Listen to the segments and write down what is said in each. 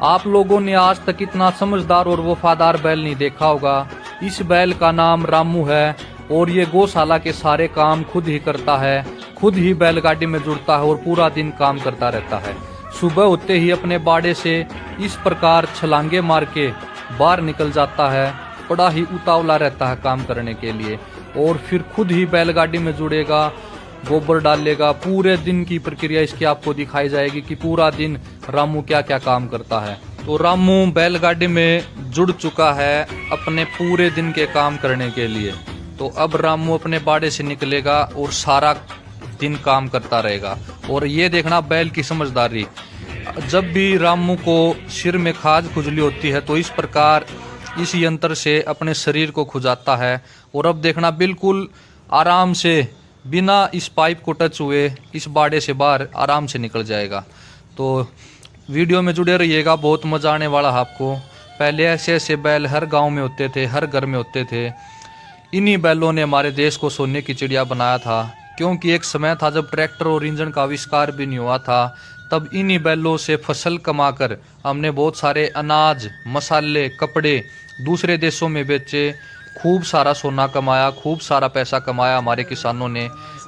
आप लोगों ने आज तक इतना समझदार और वफादार बैल नहीं देखा होगा। इस बैल का नाम रामू है और ये गौशाला के सारे काम खुद ही करता है, खुद ही बैलगाड़ी में जुड़ता है और पूरा दिन काम करता रहता है। सुबह होते ही अपने बाड़े से इस प्रकार छलांगे मार के बाहर निकल जाता है, बड़ा ही उतावला रहता है काम करने के लिए, और फिर खुद ही बैलगाड़ी में जुड़ेगा, गोबर डालेगा। पूरे दिन की प्रक्रिया इसकी आपको दिखाई जाएगी कि पूरा दिन रामू क्या क्या काम करता है। तो रामू बैलगाड़ी में जुड़ चुका है अपने पूरे दिन के काम करने के लिए। तो अब रामू अपने बाड़े से निकलेगा और सारा दिन काम करता रहेगा। और ये देखना बैल की समझदारी, जब भी रामू को सिर में खाज खुजली होती है तो इस प्रकार इस यंत्र से अपने शरीर को खुजाता है। और अब देखना बिल्कुल आराम से बिना इस पाइप को टच हुए इस बाड़े से बाहर आराम से निकल जाएगा। तो वीडियो में जुड़े रहिएगा, बहुत मजा आने वाला है आपको। पहले ऐसे ऐसे बैल हर गांव में होते थे, हर घर में होते थे। इन्हीं बैलों ने हमारे देश को सोने की चिड़िया बनाया था, क्योंकि एक समय था जब ट्रैक्टर और इंजन का आविष्कार भी नहीं हुआ था। तब इन्हीं बैलों से फसल कमाकर हमने बहुत सारे अनाज, मसाले, कपड़े दूसरे देशों में बेचे, खूब सारा सोना कमाया, खूब सारा पैसा कमाया हमारे किसानों ने,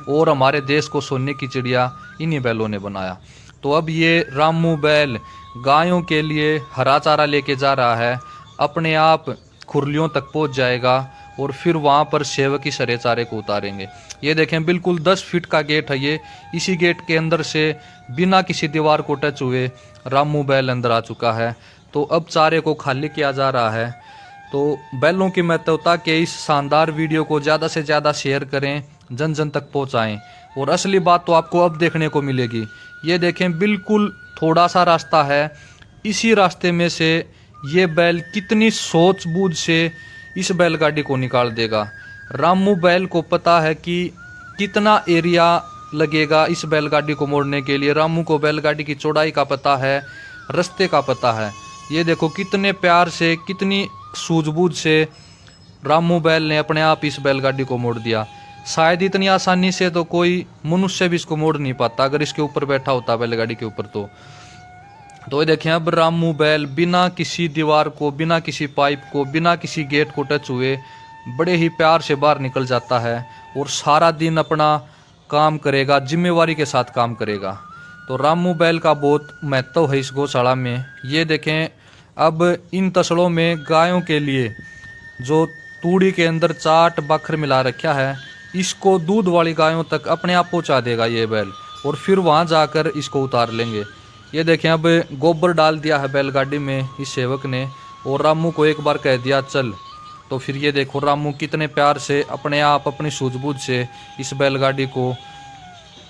और हमारे देश को सोने की चिड़िया इन्हीं बैलों ने बनाया। तो अब ये रामू बैल गायों के लिए हरा चारा लेके जा रहा है, अपने आप खुरलियों तक पहुंच जाएगा और फिर वहाँ पर सेवक ही सरे चारे को उतारेंगे। ये देखें बिल्कुल 10 फीट का गेट है ये। इसी गेट के अंदर से बिना किसी दीवार को टच हुए रामू बैल अंदर आ चुका है। तो अब चारे को खाली किया जा रहा है। तो बैलों की महत्वता के इस शानदार वीडियो को ज़्यादा से ज़्यादा शेयर करें, जन जन तक पहुँचाएँ। और असली बात तो आपको अब देखने को मिलेगी। ये देखें बिल्कुल थोड़ा सा रास्ता है, इसी रास्ते में से ये बैल कितनी सूझबूझ से इस बैलगाड़ी को निकाल देगा। रामू बैल को पता है कि कितना एरिया लगेगा इस बैलगाड़ी को मोड़ने के लिए। रामू को बैलगाड़ी की चौड़ाई का पता है, रास्ते का पता है। ये देखो कितने प्यार से, कितनी सूझबूझ से रामू बैल ने अपने आप इस बैलगाड़ी को मोड़ दिया। शायद इतनी आसानी से तो कोई मनुष्य भी इसको मोड़ नहीं पाता अगर इसके ऊपर बैठा होता बैलगाड़ी के ऊपर। तो ये देखें अब रामू बैल बिना किसी दीवार को, बिना किसी पाइप को, बिना किसी गेट को टच हुए बड़े ही प्यार से बाहर निकल जाता है और सारा दिन अपना काम करेगा, जिम्मेवारी के साथ काम करेगा। तो रामू बैल का बहुत महत्व है इस गौशाला में। ये देखें अब इन तसड़ों में गायों के लिए जो तूड़ी के अंदर चाट बाखर मिला रखा है, इसको दूध वाली गायों तक अपने आप पहुंचा देगा ये बैल, और फिर वहां जाकर इसको उतार लेंगे। ये देखें अब गोबर डाल दिया है बैलगाड़ी में इस सेवक ने, और रामू को एक बार कह दिया चल। तो फिर ये देखो रामू कितने प्यार से अपने आप अपनी सूझबूझ से इस बैलगाड़ी को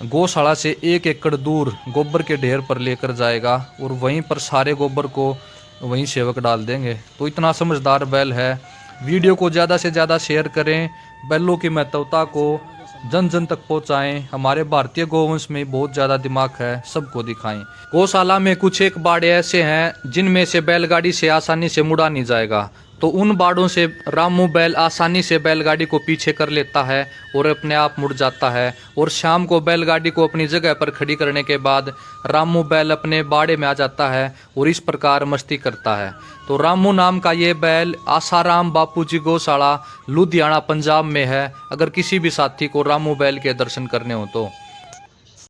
गौशाला से 1 एकड़ दूर गोबर के ढेर पर लेकर जाएगा, और वहीं पर सारे गोबर को वहीं सेवक डाल देंगे। तो इतना समझदार बैल है। वीडियो को ज़्यादा से ज़्यादा शेयर करें, बैलों की महत्वता को जन जन तक पहुंचाएं। हमारे भारतीय गौवंश में बहुत ज़्यादा दिमाग है, सबको दिखाएं। गौशाला में कुछ एक बाड़े ऐसे हैं जिनमें से बैलगाड़ी से आसानी से मुड़ा नहीं जाएगा, तो उन बाड़ों से रामू बैल आसानी से बैलगाड़ी को पीछे कर लेता है और अपने आप मुड़ जाता है। और शाम को बैलगाड़ी को अपनी जगह पर खड़ी करने के बाद रामू बैल अपने बाड़े में आ जाता है और इस प्रकार मस्ती करता है। तो रामू नाम का ये बैल आसाराम बापूजी गौशाला लुधियाना पंजाब में है। अगर किसी भी साथी को रामू बैल के दर्शन करने हो तो